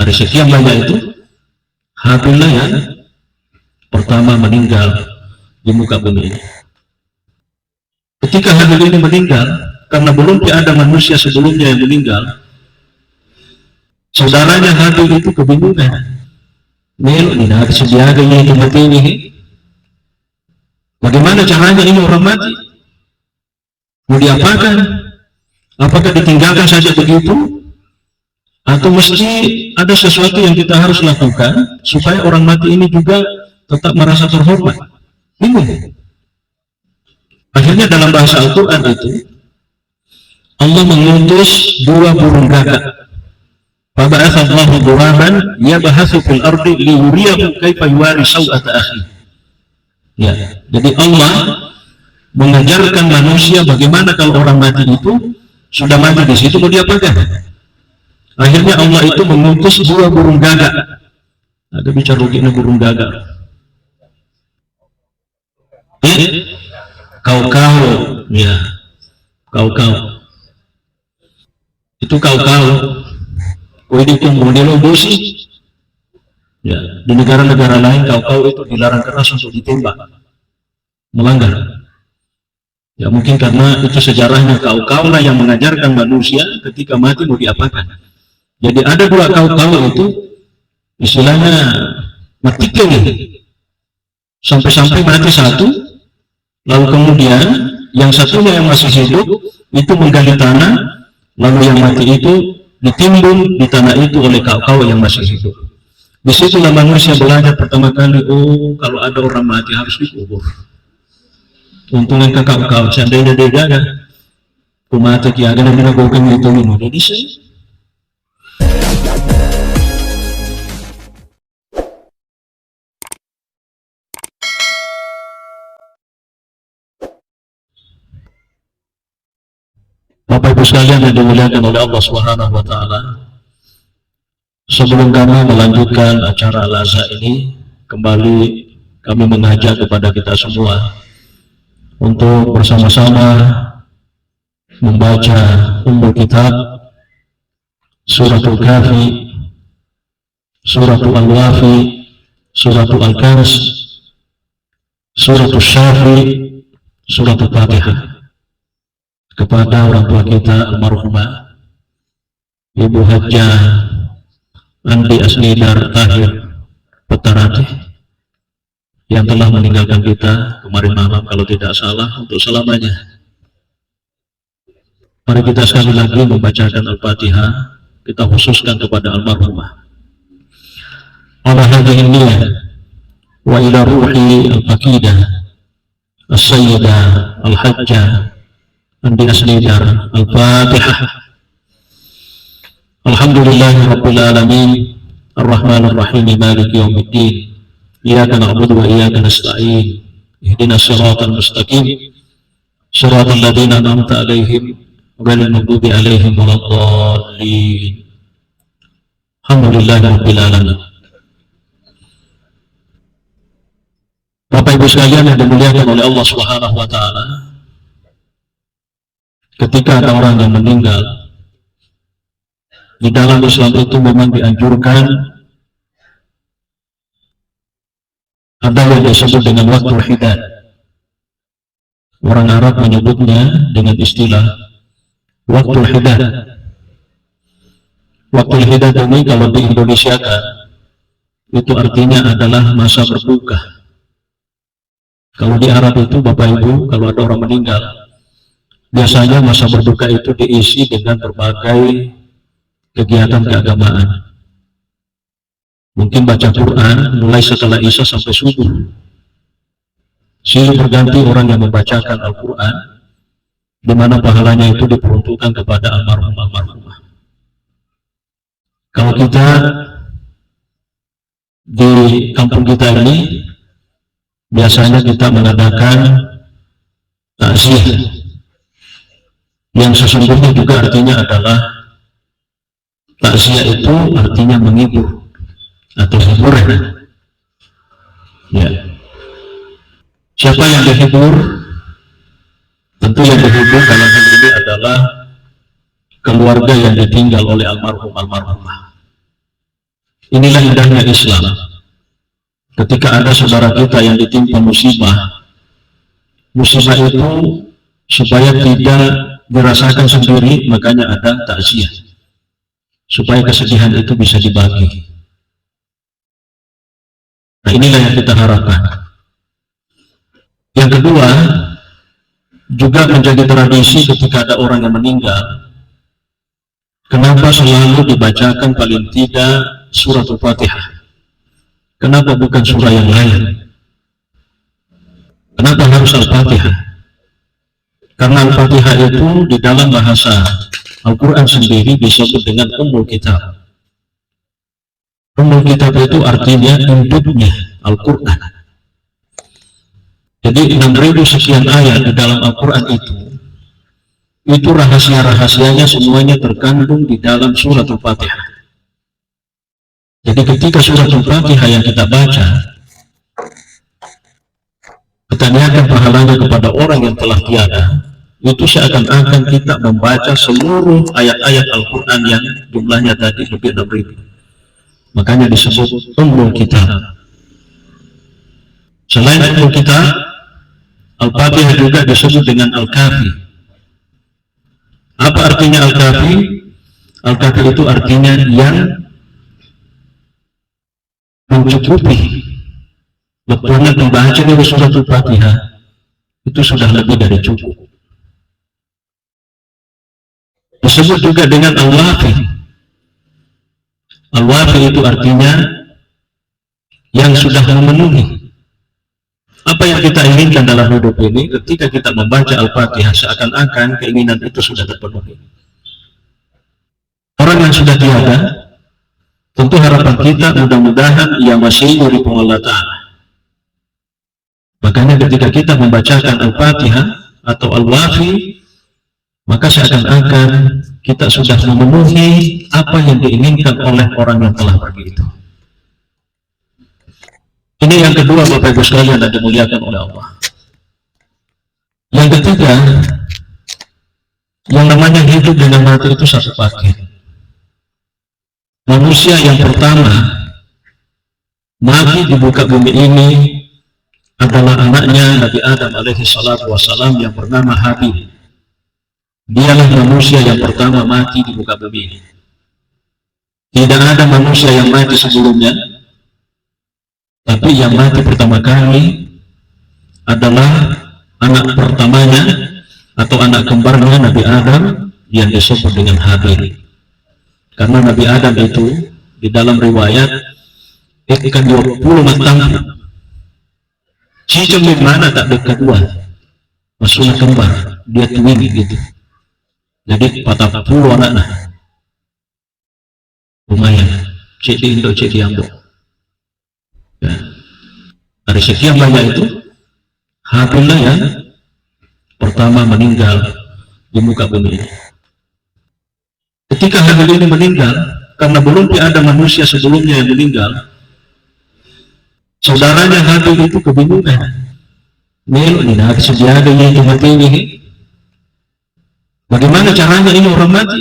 dari sekian banyak itu, Habillah yang pertama meninggal di muka bumi ini. Ketika Habil ini meninggal, karena belum ada manusia sebelumnya yang meninggal, saudaranya Habil itu kebingungan. Mel, ini ada sedianya itu mati ini. Bagaimana caranya ini orang mati? Mau diapakan? Apakah ditinggalkan saja begitu? Atau mesti ada sesuatu yang kita harus lakukan supaya orang mati ini juga tetap merasa terhormat? Bingung. Akhirnya dalam bahasa Al-Quran itu Allah mengutus dua burung gagak. Faba'atha Allahu ghuraban yabhasu fil ardi liyuriyahu kaifa yuwari sawata akhi. Ya, jadi Allah mengajarkan manusia bagaimana kalau orang mati itu sudah mati di situ mau diapakan. Akhirnya Allah itu mengutus dua burung gagak. Ada bicara begini burung gagak. Kau-kau, ya, kau-kau. Itu kau-kau. Kuidikum modelo bosi. Ya, di negara-negara lain kau-kau itu dilarang keras untuk ditembak, melanggar. Ya mungkin karena itu sejarahnya kau-kau lah yang mengajarkan manusia ketika mati mau diapakan. Jadi ada dua kau-kau itu istilahnya matikan sampai-sampai mati satu, lalu kemudian yang satunya yang masih hidup itu menggali tanah, lalu yang mati itu ditimbun di tanah itu oleh kau-kau yang masih hidup. Disitulah manusia belajar pertama kali, oh kalau ada orang mati harus dikubur. Untungnya ke kau-kau, seandainya dia jaga kumata kiaga na binagokan ito mo, jadi siya. Bapak Ibu sekalian yang dimuliakan oleh Allah Subhanahu wa Ta'ala, sebelum kami melanjutkan acara Al-Azhar ini, kembali kami mengajak kepada kita semua untuk bersama-sama membaca Ummul Kitab, Suratul Kahfi, Suratul Al-Wafi, Suratul Al-Kans, Suratul Syafi, Suratul Fatihah, kepada orang tua kita almarhumah Ibu Hajjah Andi Asnidar Tahir Petarati yang telah meninggalkan kita kemarin malam kalau tidak salah untuk selamanya. Mari kita sekali lagi membacakan Al-Fatihah, kita khususkan kepada almarhumah. Ala hadhihi niyyah wa ila ruhi al-faqidah as-sayyidah al-hajjah Andi Asnidar Al-Fatihah. Alhamdulillahi Rabbil Alamin Ar-Rahmanir Rahim Maliki Yawmiddin Iyyaka na'budu wa iyyaka nasta'in Ihdinas siratal mustaqim Siratal ladzina an'amta 'alaihim ghairil maghdubi 'alaihim waladdallin. Alhamdulillahi Rabbil Alamin. Bapak Ibu sekalian yang dimuliakan oleh Allah Subhanahu wa Ta'ala, ketika ada orang yang meninggal di dalam Islam itu memang dianjurkan ada yang disebut dengan waktu hidad. Orang Arab menyebutnya dengan istilah waktu hidad. Waktu hidad ini kalau di Indonesia kan itu artinya adalah masa berbuka. Kalau di Arab itu Bapak Ibu, kalau ada orang meninggal biasanya masa berbuka itu diisi dengan berbagai kegiatan keagamaan. Mungkin baca Quran mulai setelah Isya sampai subuh. Silih berganti orang yang membacakan Al-Quran, di mana pahalanya itu diperuntukkan kepada almarhum-almarhumah. Kalau kita di kampung kita ini biasanya kita mengadakan takziah, yang sesungguhnya juga artinya adalah takziah itu artinya menghibur atau hiburan. Ya. Siapa yang dihibur? Tentu yang dihibur dalam hal ini adalah keluarga yang ditinggal oleh almarhum-almarhumah. Inilah indahnya Islam. Ketika ada saudara kita yang ditimpa musibah, musibah itu supaya tidak dirasakan sendiri, makanya ada takziah, supaya kesedihan itu bisa dibagi. Nah, inilah yang kita harapkan. Yang kedua, juga menjadi tradisi ketika ada orang yang meninggal, kenapa selalu dibacakan paling tidak surat Al-Fatihah? Kenapa bukan surah yang lain? Kenapa harus Al-Fatihah? Karena Al-Fatihah itu di dalam bahasa Al-Quran sendiri disebut dengan Ummul Kitab. Ummul Kitab itu artinya induknya Al-Quran. Jadi 6.000 sekian ayat di dalam Al-Quran itu rahasia-rahasianya semuanya terkandung di dalam surat Al-Fatihah. Jadi ketika surat Al-Fatihah yang kita baca, kita niatkan pahalanya kepada orang yang telah tiada, itu seakan-akan kita membaca seluruh ayat-ayat Al-Quran yang jumlahnya tadi lebih 6.000. Makanya disebut Ummul Kitab. Selain Ummul Kitab, Al-Fatihah juga disebut dengan Al-Kafi. Apa artinya Al-Kafi? Al-Kafi itu artinya yang mencukupi. Betulnya membaca dari surat Al-Fatihah itu sudah lebih dari cukup. Disebut juga dengan Al-Wafi. Al-Wafi itu artinya yang sudah memenuhi. Apa yang kita inginkan dalam hidup ini, ketika kita membaca Al-Fatihah, seakan-akan keinginan itu sudah terpenuhi. Orang yang sudah tiada, tentu harapan kita mudah-mudahan ia masih dari Allah Ta'ala. Makanya ketika kita membacakan Al-Fatihah atau Al-Wafi, maka seakan-akan kita sudah memenuhi apa yang diinginkan oleh orang yang telah pergi itu. Ini yang kedua, Bapak Ibu sekalian, yang dimuliakan oleh Allah. Yang ketiga, yang namanya hidup dengan mati itu satu paket. Manusia yang pertama mati di muka bumi ini adalah anaknya Nabi Adam alaihi salatu wassalam yang bernama Habil. Dialah manusia yang pertama mati di muka bumi ini. Tidak ada manusia yang mati sebelumnya, tapi yang mati pertama kali adalah anak pertamanya atau anak kembarnya Nabi Adam yang disebut dengan Habil. Karena Nabi Adam itu di dalam riwayat ikan 20 matang cicing di mana tak dekat dua, maksudnya kembar, dia twin gitu. Jadi 40 anak nah. Lumayan, cek di Indo, cek di Ambo. Ya. Dari sekian banyak itu, Habillah yang pertama meninggal di muka bumi ini. Ketika Habil ini meninggal, karena belum ada manusia sebelumnya yang meninggal, saudaranya Habil itu kebingungan. Melo ini nak sejadah yang mati ini. Bagaimana caranya ini orang mati?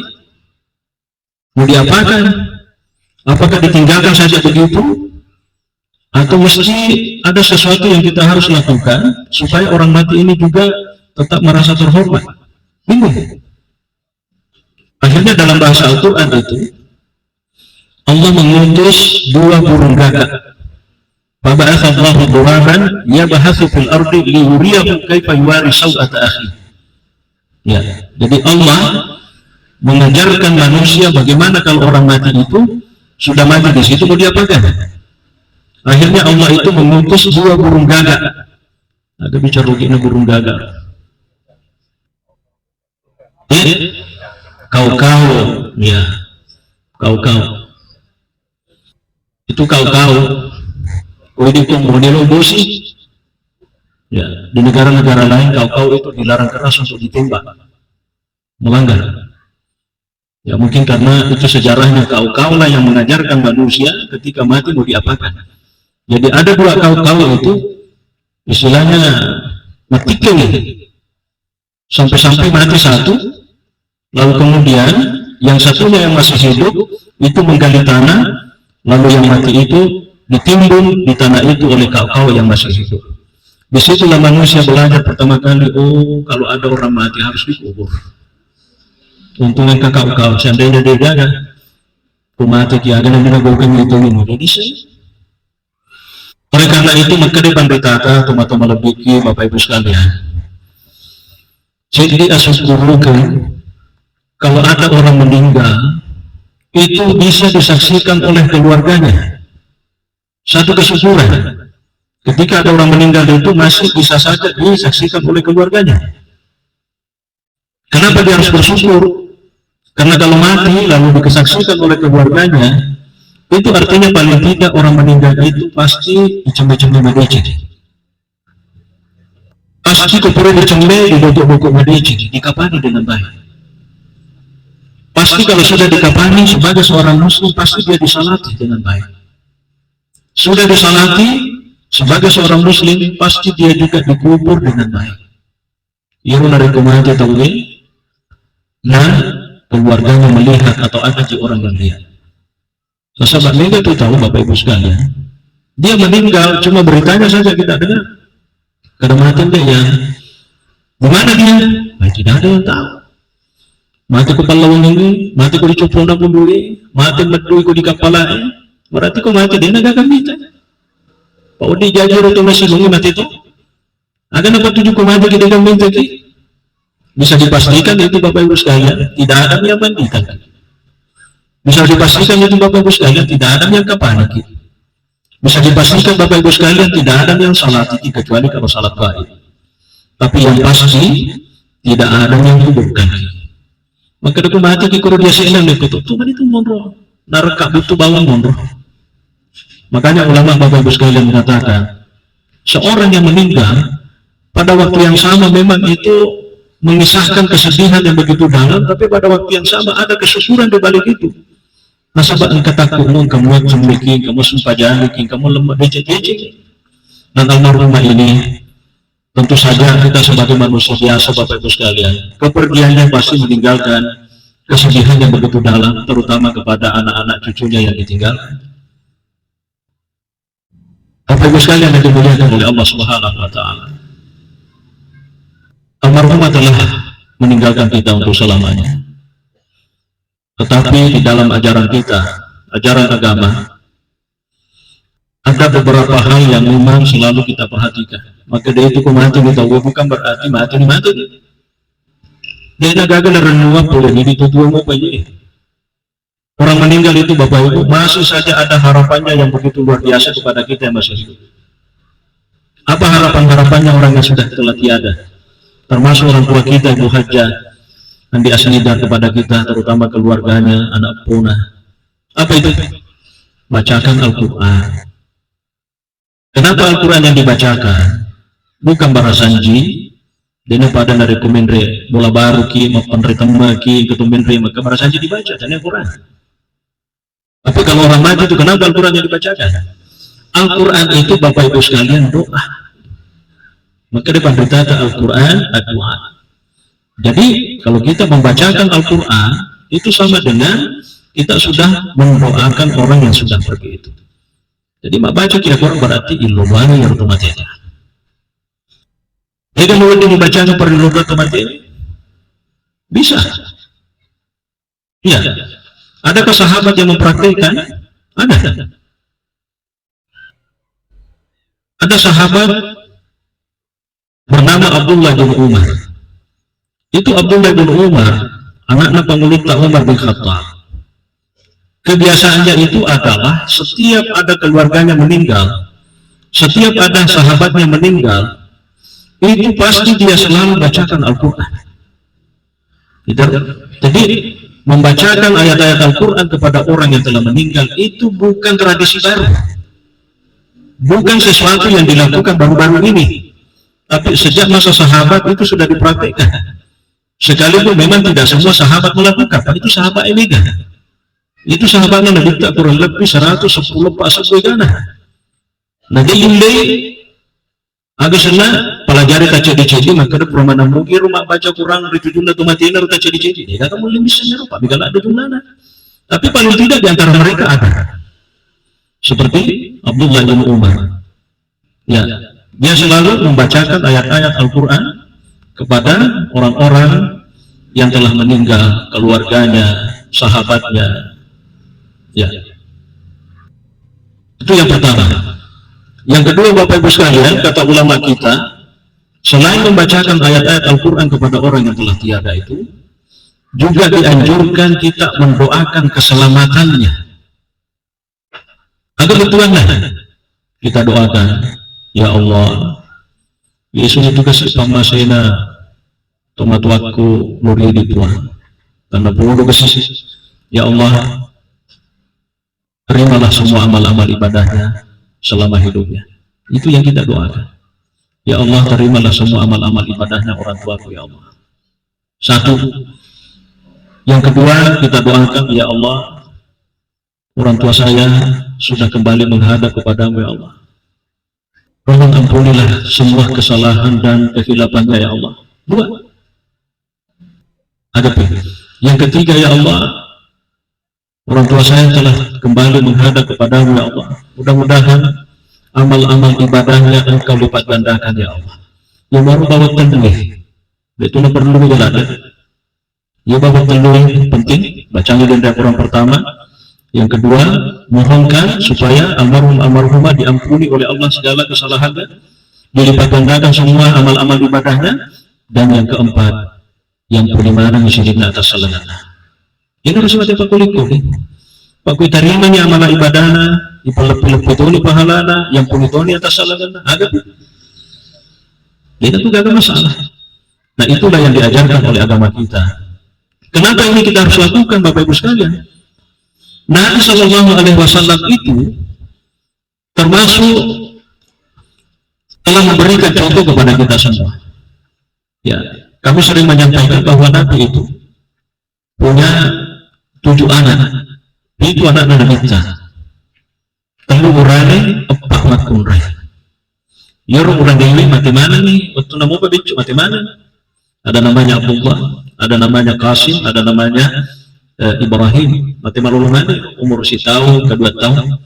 Mau diapakan? Apakah ditinggalkan saja begitu? Atau mesti ada sesuatu yang kita harus lakukan supaya orang mati ini juga tetap merasa terhormat? Bingung. Akhirnya dalam bahasa Al-Quran itu Allah mengutus 2 burung gagak. Faba'atsallahu ghuraban yabhasu fil ardi liyuriyahu kaifa yuwari sawata akhi. Ya, jadi Allah mengajarkan manusia bagaimana kalau orang mati itu sudah mati di situ mau diapakan. Akhirnya Allah itu mengutus 2 burung gagak. Ada bicara begini burung gagak. Kau-kau, ya, kau-kau. Itu kau-kau. Ini model bosi. Ya, di negara-negara lain kau-kau itu dilarang keras untuk ditembak, melanggar. Ya mungkin karena itu sejarahnya kau-kau lah yang mengajarkan manusia ketika mati mau diapakan. Jadi ada 2 kau-kau itu istilahnya matikan sampai-sampai mati satu. Lalu kemudian yang satunya yang masih hidup itu menggali tanah, lalu yang mati itu ditimbun di tanah itu oleh kaum yang masih hidup. Disitulah manusia belajar pertama kali, oh kalau ada orang mati harus dikubur. Untungnya kakak seandainya dia jaga, mati kiaga dan dinagukan itu ini jadi sih. Oleh karena itu maka dipanditaka teman-teman lebih Bapak Ibu sekalian. Jadi asyukurkan kalau ada orang meninggal itu bisa disaksikan oleh keluarganya. Satu kesyukuran. Ketika ada orang meninggal itu masih bisa saja disaksikan oleh keluarganya. Kenapa dia harus bersyukur? Karena kalau mati lalu disaksikan oleh keluarganya, itu artinya paling tidak orang meninggal itu pasti dicembe-cembe medicin. Pasti kuburan dicembe, dibokok-bokok medicin, dikapani dengan baik. Pasti kalau sudah dikapani sebagai seorang muslim, pasti dia disalati dengan baik. Sudah disalati sebagai seorang muslim, pasti dia juga dikubur dengan baik. Ia menarik kemati tahu nah keluarganya melihat atau ada di orang yang lihat. Sahabat meninggal itu tahu Bapak Ibu sekalian, dia meninggal cuma beritanya saja kita dengar. Karena mati dia, di mana dia? Nah, tidak ada yang tahu. Mati ke Palawang ini, mati ke di Cupona pun dulu, mati medui ke di Kapala, berarti kok mati dia nggak akan minta. Pak Udi jajur itu masih lungi mati itu. Ada dapat 7 mati kita kan minta bisa dipastikan itu Bapak Ibu sekalian, tidak ada yang mandikan. Bisa dipastikan itu Bapak Ibu sekalian, tidak ada yang kapaniki. Bisa dipastikan Bapak Ibu sekalian, tidak ada yang salat kecuali kalau salat gaib. Tapi yang pasti tidak ada yang kuburkan. Maka aku mati di kurudia sienang itu tuh itu monroh, naraka butuh bawang monroh. Makanya ulama Bapak Ibu sekalian mengatakan, seorang yang meninggal pada waktu yang sama memang itu mengisahkan kesedihan yang begitu dalam, tapi pada waktu yang sama ada kesyukuran di balik itu. Nasabah engkata kumung kamu cembeking, kamu sumpajaliking, kamu lemah becek-becek. Dan almarhumah ini tentu saja kita sebagai manusia biasa Bapak Ibu sekalian, kepergiannya pasti meninggalkan kesedihan yang begitu dalam, terutama kepada anak-anak cucunya yang ditinggalkan. Bapak Ibu sekalian yang dimuliakan oleh Allah Subhanahu wa taala. Almarhumah telah meninggalkan kita untuk selamanya. Tetapi di dalam ajaran kita, ajaran agama, ada beberapa hal yang memang selalu kita perhatikan. Maka dari itu mati kita bukan berarti mati. Dia gagal renungan boleh jadi tujuan mau pergi. Orang meninggal itu Bapak Ibu masih saja ada harapannya yang begitu luar biasa kepada kita yang masih hidup. Apa harapannya orang yang sudah telah tiada? Termasuk orang tua kita Ibu Hajah Andi Asnidar kepada kita, terutama keluarganya, anak punah. Apa itu? Bacakan Al-Quran. Kenapa Al-Quran yang dibacakan? Bukan barasanji, dina pada dari kumendre bola baru ki, maupun ritama ki, ketumendre maka barasanji dibaca, dan Al-Quran. Tapi kalau orang mati itu kenapa Al-Quran yang dibacakan? Al-Quran itu Bapak Ibu sekalian doa. Maka depan berkata Al-Quran doa. Jadi kalau kita membacakan Al-Quran itu sama dengan kita sudah mendoakan orang yang sudah pergi itu. Jadi mak baca kira-kira berarti ilmuwan yang otomatis. Jadi kalau dibacakan per ilmuwan otomatis bisa. Iya. Adakah sahabat yang mempraktikkan? Ada. Ada sahabat bernama Abdullah bin Umar. Itu Abdullah bin Umar, anaknya pengulita Umar bin Khattab. Kebiasaannya itu adalah setiap ada keluarganya meninggal, setiap ada sahabatnya meninggal, itu pasti dia selalu bacakan Al-Quran. Jadi membacakan ayat-ayat Al-Quran kepada orang yang telah meninggal itu bukan tradisi baru, bukan sesuatu yang dilakukan baru-baru ini, tapi sejak masa sahabat itu sudah dipraktikkan. Sekalipun memang tidak semua sahabat melakukan, itu sahabat Emiga. Itu sahabatnya Nabi tak kurang lebih 110 pasal kana. Nah jadi agak senang pelajari tak cedi-cedi maka ada permana mungkin rumah baca kurang dari jumlah tumatina tak cedi-cedi. Dia kata mulai bisa nyerupa, bila ada jumlahnya. Tapi paling tidak di antara mereka ada. seperti Abdullah bin Umar. Ya, dia selalu membacakan ayat-ayat Al-Quran kepada orang-orang yang telah meninggal, keluarganya, sahabatnya. Ya, itu yang pertama. Yang kedua, Bapak Ibu sekalian, kata ulama kita, selain membacakan ayat-ayat Al-Quran kepada orang yang telah tiada itu, juga dianjurkan kita mendoakan keselamatannya. Agar Tuhanlah kita doakan, ya Allah, Yesus juga sama saya tomat waktu nuri di Tuhan. Karena perlu besis, ya Allah, terimalah semua amal-amal ibadahnya selama hidupnya. Itu yang kita doakan. Ya Allah, terimalah semua amal-amal ibadahnya orang tuaku, ya Allah. Satu. Yang kedua, kita doakan, ya Allah, orang tua saya sudah kembali menghadap kepadamu, ya Allah. Tolong ampunilah semua kesalahan dan kehilafannya, ya Allah. Dua. Hadapi. Yang ketiga, ya Allah, orang tua saya telah kembali menghadap kepadamu, ya Allah. Mudah-mudahan amal-amal ibadahnya Engkau lipat gandakan, ya Allah. Yang baru bawa tendelih. Itu perlu dijalankan. Ya bawa tendelih penting. Bacanya denda orang pertama. Yang kedua, mohonkan supaya almarhumah diampuni oleh Allah segala kesalahannya, dilipat gandakan semua amal-amal ibadahnya. Dan yang keempat, yang pulimana misalnya atas salahnya. Ini harus mati Pak kulit-kulit. Pak kulit tarimanya amal ibadahnya, ipalap-pilap itu pahalana, yang pun itu atas salahnya. Agak. Itu gak ada masalah. Nah, itulah yang diajarkan oleh agama kita. Kenapa ini kita harus lakukan, Bapak Ibu sekalian? Nabi Shallallahu Alaihi Wasallam itu termasuk telah memberikan contoh kepada kita semua. Ya, kami sering menyampaikan bahwa Nabi itu punya 7 anak. Itu anak-anak kita. Telu urane, empat makunrai. Yoro urang dewi mati mana nih? Waktu namo bebicu mati mana? Ada namanya Abdullah, ada namanya Qasim, ada namanya Ibrahim. Mati malulu mana? Umur si tahun, kedua tahun.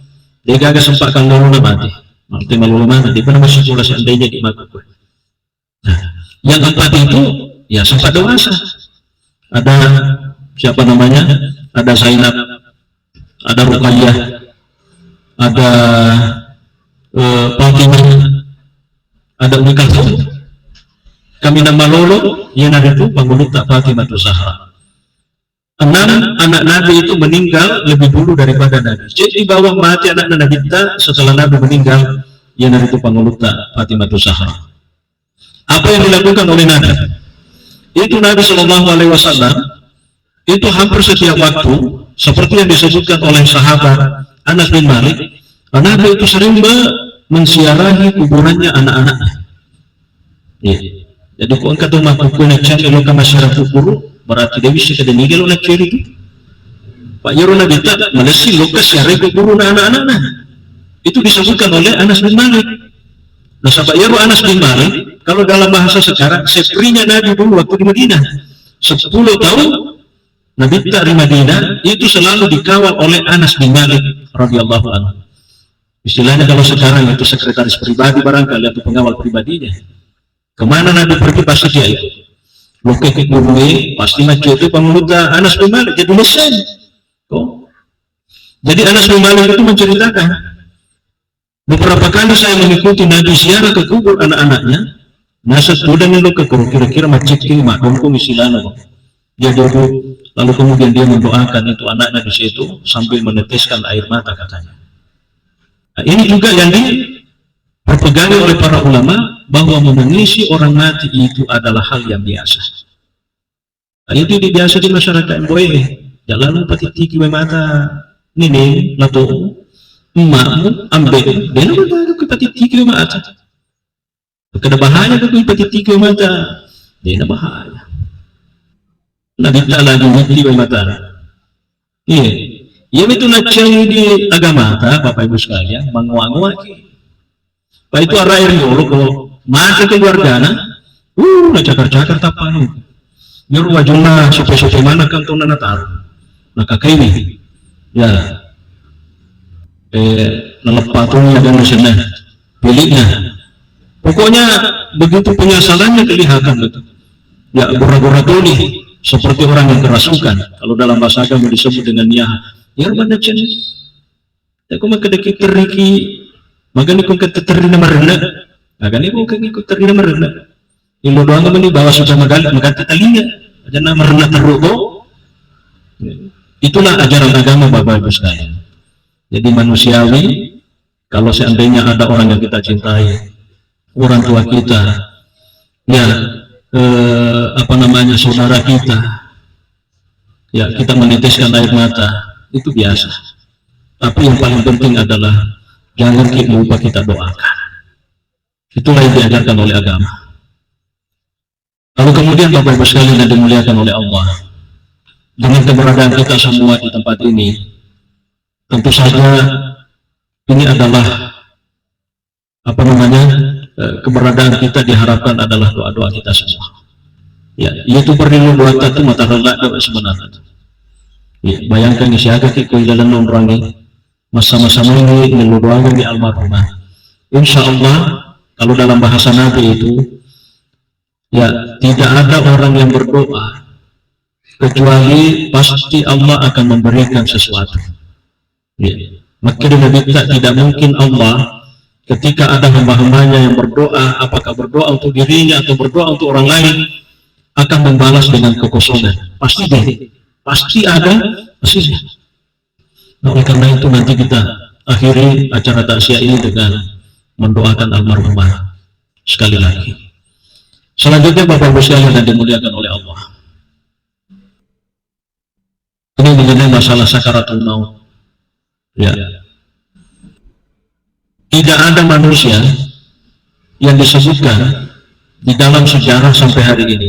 Dia gak sempat kan lalu mati. Mati malulu mana? Dia pernah masih pula seandainya di makuku. Nah, yang empat itu ya sempat dewasa. Ada siapa namanya? Ada Zainab, ada Ruqayyah, ada Fatimah, ada Umi Kalsum. Kami nama lolo yang ada itu penghulu tak Fatimah Zahra. 6 anak Nabi itu meninggal lebih dulu daripada Nabi. Jadi bawah mati anak Nabi kita setelah Nabi meninggal, yang ada itu penghulu tak Fatimah Zahra. Apa yang dilakukan oleh Nabi? Itu Nabi Shallallahu Alaihi Wasallam itu hampir setiap waktu, seperti yang disebutkan oleh sahabat Anas bin Malik, Nabi itu sering mensiarahi kuburannya anak-anaknya. Ya. Jadi kau angkat rumah kukunya cari lokal masyarakat kubur, berarti dia bisa kada nigel oleh ciri itu. Pak Yoro Nabi tak malesi lokal siarai kubur anak-anaknya. Itu disebutkan oleh Anas bin Malik. Nah, sahabat Yoro Anas bin Malik, kalau dalam bahasa sekarang, seprinya Nabi dulu waktu di Madinah, 10 tahun Nabi tak di Madinah, itu selalu dikawal oleh Anas bin Malik radhiyallahu anhu. Istilahnya kalau sekarang itu sekretaris pribadi barangkali atau pengawal pribadinya. Kemana Nabi pergi pasti dia ikut. Loke ke gunung pasti macam itu pengeluta Anas bin Malik jadi mesin. Jadi Anas bin Malik itu menceritakan, beberapa kali saya mengikuti Nabi ziarah ke kubur anak-anaknya. Nasa sudah nih lo ke kira-kira macet kiri mak dongko misilana kok. Dia duduk lalu kemudian dia mendoakan itu anaknya di situ sambil meneteskan air mata katanya. Nah, ini juga yang diperpegangi oleh para ulama bahwa menangisi orang mati itu adalah hal yang biasa. Nah, itu biasa di masyarakat Mboe. Jalan pati tiki mata nini lato emakmu ambil dia nak ke pati tiki mata. Kada bahaya ke pati tiki mata. Dia bahaya. Nabi Ta'ala di mata. Iya. Ia itu nak cari di agama Bapak Ibu sekalian menguak-nguaki. Pak itu arah air nyuruh kalau mati keluargana, nak cakar-cakar tapanu. Nyuruh wajuna supaya mana kan tuh nana taruh. Nah kakak ini, ya, Nalepatunya dan sana pilihnya. Pokoknya begitu penyesalannya kelihatan betul. Ya gora-gora tuli seperti orang yang kerasukan. Kalau dalam bahasa agama disebut dengan ya mana cen. Aku maka deki teriki, maka ni kung keterina marena. Maka ni kung keterina marena. Ilo doang naman ni bawa sudah magati talinga. Jangan marena terugo. Itulah ajaran agama Bapak Ibu sekalian. Jadi manusiawi, kalau seandainya ada orang yang kita cintai, orang tua kita, ya saudara kita, ya kita meneteskan air mata, itu biasa. Tapi yang paling penting adalah jangan lupa kita doakan. Itulah yang diajarkan oleh agama. Lalu kemudian Bapak Ibu sekalian yang dimuliakan oleh Allah, dengan keberadaan kita semua di tempat ini, tentu saja ini adalah keberadaan kita diharapkan adalah doa-doa kita semua. Ya, itu perlu buat itu mata relak sebenarnya. Ya, bayangkan siaga kita dalam nongrangi masa-masa ini mendoakan di almarhumah. Insya Allah kalau dalam bahasa Nabi itu, ya tidak ada orang yang berdoa kecuali pasti Allah akan memberikan sesuatu. Ya. Maka dengan tidak mungkin Allah ketika ada hamba-hambanya yang berdoa, apakah berdoa untuk dirinya atau berdoa untuk orang lain, akan membalas dengan kekosongan. Pasti ada hasilnya. Nah, oleh karena itu nanti kita akhiri acara takziah ini dengan mendoakan almarhumah sekali lagi. Selanjutnya Bapak Ibu sekalian yang dimuliakan oleh Allah, ini mengenai masalah sakaratul maut. Ya. Tidak ada manusia yang disebutkan di dalam sejarah sampai hari ini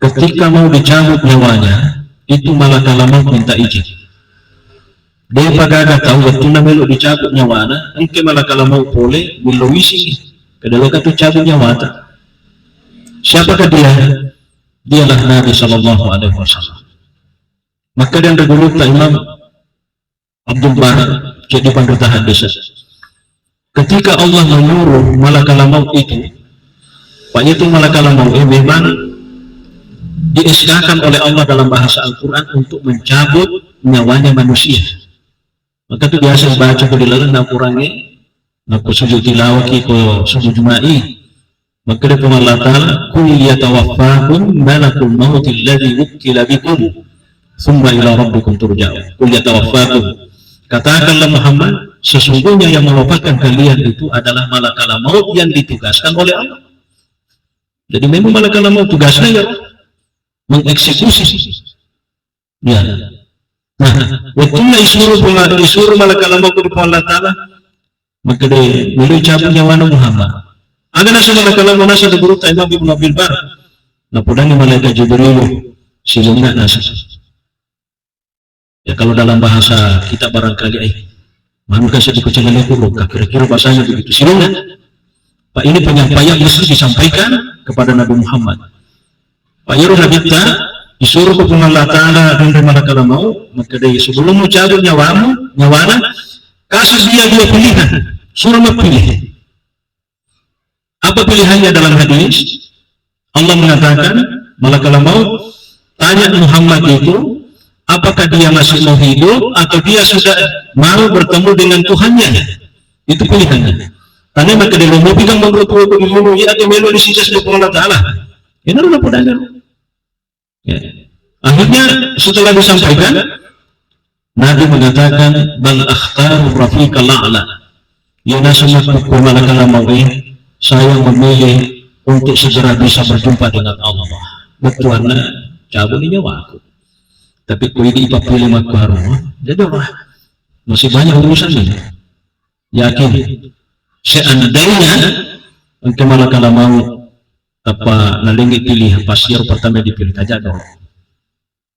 ketika mau dicabut nyawanya itu malaikat maut minta izin. Dia pagada tahu betul na melo dicabut nyawana, engke malaikat maut boleh milowisi kedua katu cabut nyawata. Siapakah dia? Dialah Nabi Sallallahu Alaihi Wasallam. Maka yang dahulu Imam Abdul Bar jadi pendeta hadis. Ketika Allah menyuruh malaikat maut itu, Pak itu malaikat maut memang dieskakan oleh Allah dalam bahasa Al-Quran untuk mencabut nyawanya manusia. Maka itu biasa baca ke dilalan Al-Qurannya, aku sujud tilawaki ko sujud juma'i. Maka dia Allah Ta'ala, kul yatawaffakum malakul maut alladhi wukkila bikum thumma ila rabbikum turja'un. Kul yatawaffakum, katakanlah Muhammad, sesungguhnya yang mewafatkan kalian itu adalah malaikat maut yang ditugaskan oleh Allah. Jadi memang malaikat maut tugasnya ya mengeksekusi. Ya. Nah, waktunya disuruh malaikat maut kepada Allah Ta'ala, maka dia boleh cabut nyawa Muhammad. Ada nasi malaikat maut nasi ada guru Imam Ibn Abil Bar. Nah, pudahnya malaikat Jibril silungnya nasi. Ya kalau dalam bahasa kita barangkali mana kasih dikucilkan itu kira-kira bahasanya begitu. Silungnya. Pak ini penyampaian mesti disampaikan kepada Nabi Muhammad. Pak Yuru Nabi disuruh ke Allah Ta'ala dan malaikat maut, maka dia sebelum mencabut nyawana, kasih dia dua pilihan, suruh pilih. Apa pilihannya dalam hadis? Allah mengatakan, malaikat maut tanya Muhammad itu, apakah dia masih mau hidup atau dia sudah mau bertemu dengan Tuhannya? Itu pilihannya. Tanya maka dia mau pegang menurut dulu ya atau melu di sisi Allah Ta'ala. Ini adalah pedagang. Ya. Akhirnya setelah disampaikan, Nabi mengatakan, bal akhtaru rafiqal a'la. Ya nasamat malaikat maut, saya memilih untuk segera bisa berjumpa dengan Allah. Betul na cabut nyawaku. Tapi kui di pilih makbaru. Jadi masih banyak urusan ini. Yakin seandainya engkau malaikat maut apa nalingi pilih pasir pertama dipilih aja dong.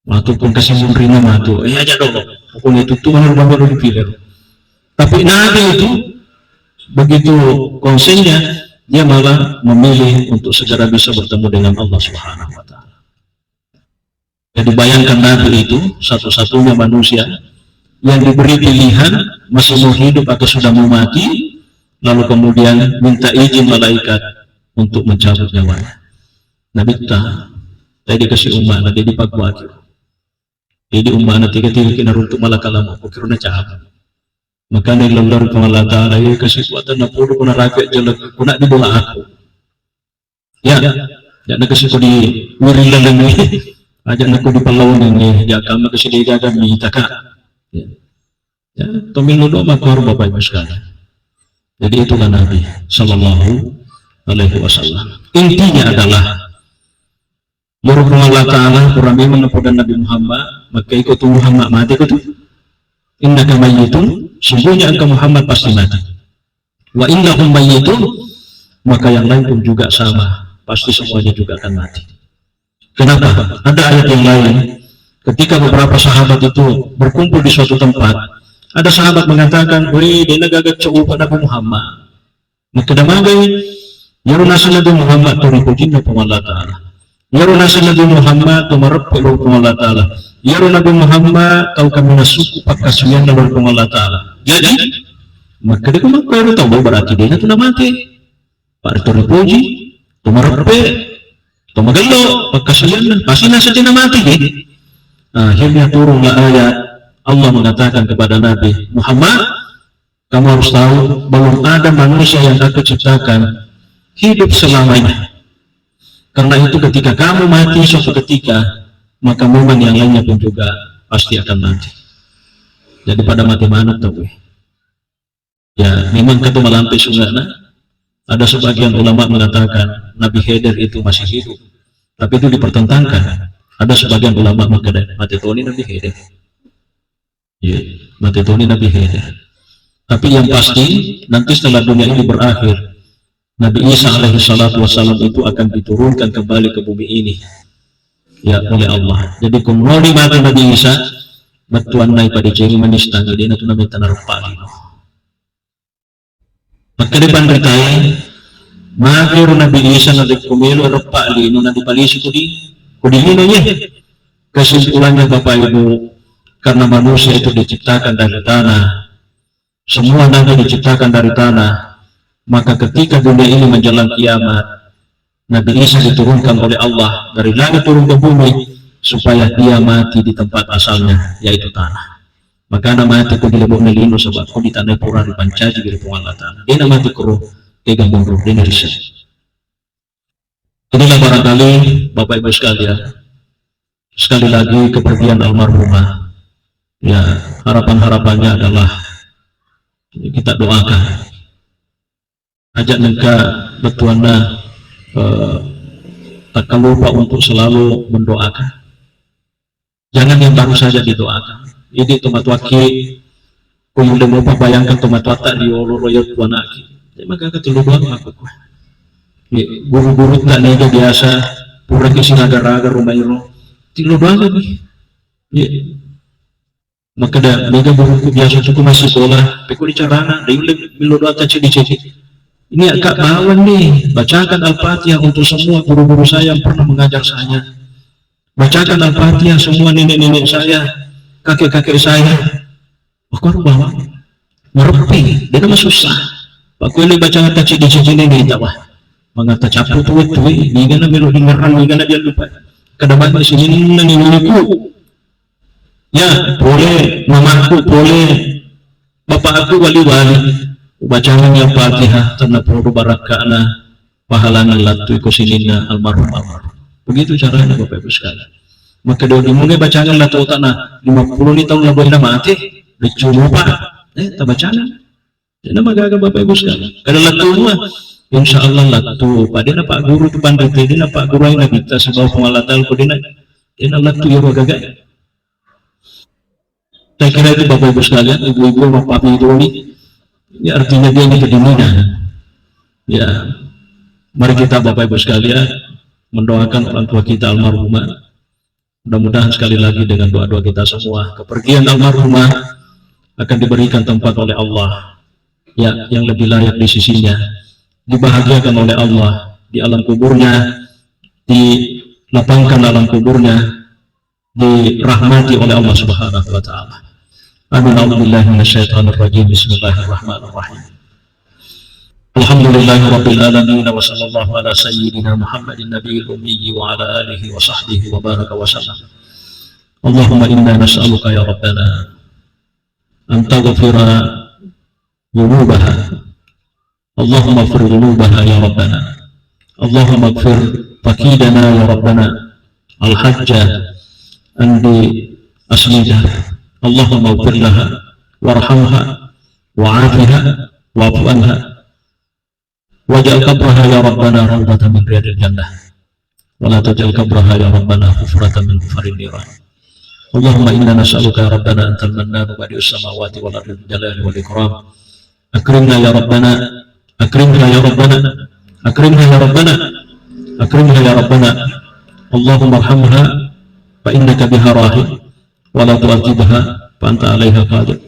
Ataupun kasih menerima matu, aja dong. Pokoknya itu Tuhan baru dipilih. Tapi Nabi itu begitu konsennya, dia malah memilih untuk segera bisa bertemu dengan Allah Subhanahu Wa Taala. Jadi bayangkan Nabi itu satu-satunya manusia yang diberi pilihan masih mau hidup atau sudah mau mati, lalu kemudian minta izin malaikat untuk mencabut nyawanya. Nabi ta, tadi dikasih umat, nanti dipagwagi. Jadi umat nanti ketika kinaruntuk malakalam aku kiruna cabut. Maka dari lalur Allah Ta'ala ya kasih kuatan na puro kuna rakyat jelek kuna di bola aku. Ya, nak kasih ko di wirilan ni, aja nak ko di Palawan ni, ya kami kasih di jaga mi taka. Ya, tomil nudo makor bapak ibu sekalian. Jadi itulah Nabi Sallallahu Alaihi Wasallam. Intinya adalah menurut Allah Ta'ala kurang menemukan Nabi Muhammad, maka ikut Muhammad mati ikut. Innaka mayyitun, sungguhnya engkau Muhammad pasti mati. Wa innahum mayyitun, maka yang lain pun juga sama, pasti semuanya juga akan mati. Kenapa? Ada ayat yang lain, ketika beberapa sahabat itu berkumpul di suatu tempat, ada sahabat mengatakan, "Woi, dia nagagat cukup pada Nabi Muhammad." Maka damagai, yarunasa Nabi Muhammad turipujin na Allah Ta'ala. Yarunasa Nabi Muhammad tumarapil Allah Ta'ala. Yaru Nabi Muhammad tahu kami nasuku pakasuyan na Allah Ta'ala. Jadi, maka dia kumakaro tahu berarti dia na tu na mati. Para turipuji, tumarape, tumagalo, pakasuyan na. Pasti nasa din na mati. Akhirnya turunlah ayat Allah mengatakan kepada Nabi Muhammad, kamu harus tahu belum ada manusia yang aku ciptakan hidup selamanya. Karena itu ketika kamu mati suatu ketika, maka memang yang lainnya pun juga pasti akan mati. Jadi pada mati mana tahu? Ya memang kata melampai sunggana. Ada sebagian ulama mengatakan Nabi Khidir itu masih hidup, tapi itu dipertentangkan. Ada sebagian ulama mengatakan mati Tony Nabi Khidir. Ya, mati Tony Nabi Khidir. Tapi yang pasti nanti setelah dunia ini berakhir, Nabi Isa alaihi salatu wassalam itu akan diturunkan kembali ke bumi ini ya oleh Allah. Jadi kumroni mati Nabi Isa batuan naik pada jari manis tangga dia itu namanya tanah rupali. Maka depan bertanya makir Nabi Isa nanti kumelu rupali itu nanti palisi kudi hinonya. Kesimpulannya Bapak Ibu, karena manusia itu diciptakan dari tanah, semua nabi diciptakan dari tanah, maka ketika dunia ini menjelang kiamat, Nabi Isa diturunkan oleh Allah dari langit turun ke bumi supaya dia mati di tempat asalnya, yaitu tanah. Maka nama mati ko dilebok na lino sebab ko di tanah pura di pancaji dari Allah Ta'ala. Dia nama mati ko tegang buru di Indonesia. Inilah barangkali Bapak Ibu sekalian, sekali lagi kepergian almarhumah, ya harapan-harapannya adalah kita doakan. Ajak nengka betuana tak lupa untuk selalu mendoakan. Jangan yang baru saja didoakan. Ini tomat waki, kuyung lupa bayangkan tomat watak di royal tuan aki. Maka ketelu doang aku. Guru-guru tak nega biasa, pura kisi raga-raga rumairo. Tilu doang lagi. Maka dah nega guruku biasa cukup masih sekolah. Peku dicarana, dia milu doa tak cedi-cedi. Ini agak bawang nih, bacakan Al-Fatihah untuk semua guru-guru saya yang pernah mengajar saya. Bacakan Al-Fatihah semua nenek-nenek saya, kakek-kakek saya. Oh, kau bawa merepi, dia nama susah. Pak Kueli baca kata cidi-cidi ini tahu. Mengata capu tuwe-tuwe, ini kan melu dengaran, ini kan dia lupa. Kadang di sini neniku. Ya, boleh mamaku, boleh bapak aku wali-wali. Bacaan yang Fatihah tanah puru barakana pahalana latu ikusinina almarhum. Begitu caranya Bapak Ibu sekalian. Maka dia dimulai bacaan latu tanah 50 ni tahun lalu dah mati dicoba tak bacaan. Jadi magaga Bapak Ibu sekalian. Kalau latu mah insya Allah latu pada Pak Guru tu pandai dia Pak Guru yang kita sebab pengalatan ko din na latu yo magaga. Saya kira itu Bapak Ibu sekalian, ibu-ibu bapak itu ini. Ini artinya dia ini kedinginan. Ya, mari kita Bapak Ibu sekalian mendoakan orang tua kita almarhumah. Mudah-mudahan sekali lagi dengan doa-doa kita semua, kepergian almarhumah akan diberikan tempat oleh Allah ya yang lebih layak di sisinya, dibahagiakan oleh Allah di alam kuburnya, dilapangkan alam kuburnya, dirahmati oleh Allah Subhanahu wa Ta'ala. Amin. A'udzubillahi minasyaitonir rajim. Bismillahirrahmanirrahim. Alhamdulillahi rabbil alamin wa sallallahu ala sayyidina Muhammadin nabiyil ummi wa ala alihi wa sahbihi wa baraka wa sallam. Allahumma inna nas'aluka ya rabbana an taghfira dhunubaha. Allahumma ighfir dhunubaha ya rabbana. Allahumma ighfir faqidana ya rabbana al-hajja andi asnidah. Allahumma ighfir laha warhamha wa'afiha wa'fu anha waj'al qabraha ya rabbana rawdatan min riyadil jannah wa la taj'al qabraha ya rabbana hufratan min hufarin niran. Allahumma inna nas'aluka ya rabbana antal mannanu badi'us samawati wal ardi jalali wal ikram. Akrimna ya rabbana, akrimna ya rabbana, akrimna ya rabbana, akrimna ya rabbana. Allahumma arhamha fa innaka biha rahim wa la tu'adzibha fa anta 'alaiha qadir.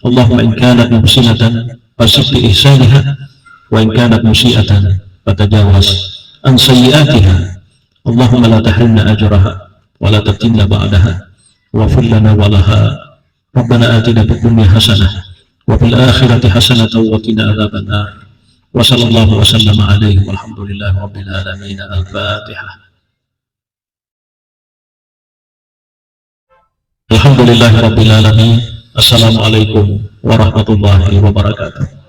Allahumma in kanat muhsinatan fasib bi ihsaniha wa in kanat musi'atan fatajawaz an sayyi'atiha. Allahumma la tahrimna ajraha wa la taftinna ba'daha wa fir lana wa laha. Rabbana atina fid dunya hasanah wa fil akhirati hasanatan wa qina adzaban nar. Wa sallallahu wa sallama alaihi walhamdulillahi rabbil alamin. Al-Fatihah. Alhamdulillahi rabbil alamin. Assalamualaikum warahmatullahi wabarakatuh.